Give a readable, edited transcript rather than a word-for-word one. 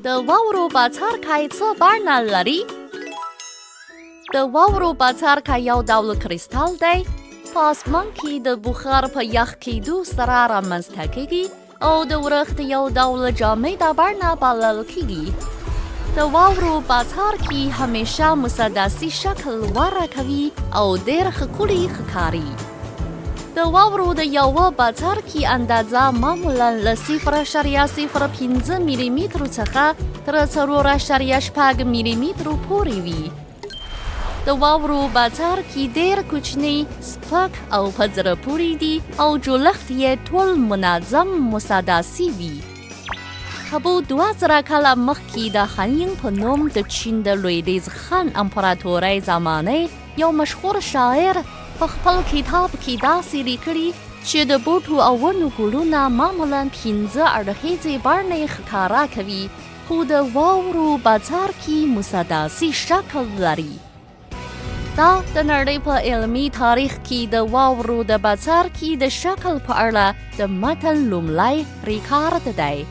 د واورو بڅرکی څه بڼه لري؟ د واورو بڅرکی یو ډول کرستل دی. په اسمان کې د بخار په یخ کېدو سره رامنځته کېږي او د اورښت یو ډول جامده بڼه بلل کېږي. د واورو بڅرکي همېشه مسدسي شکل غوره کوي او ډېر ښکلي ښکاري. د واورو د یوه بڅرکي اندازه معمولاً له 0.05 ملي مترو څخه تر 4.6 ملي مترو پورې وي. د واورو بڅرکي ډېر کوچني، سپک او په زړه پورې دي او جوړښت یې ټول منظم مسدسي وي. کېدو 2000 کاله مخکې د خانینګ په نوم د چین د لویدیځ خان امپراتورۍ زمانې یو مشهور شاعر په خپل کتاب کې داسې لیکلي چې د بوټو او ونو ګلونه معمولاً 5 اړخیزې بڼې ښکاره کوي، خو د واورو بڅرکي مسدسي شکل لري. دا د نړۍ په علمي تاریخ کې د واورو د بڅرکي د شکل په اړه د متن لومړی ریکارډ دی.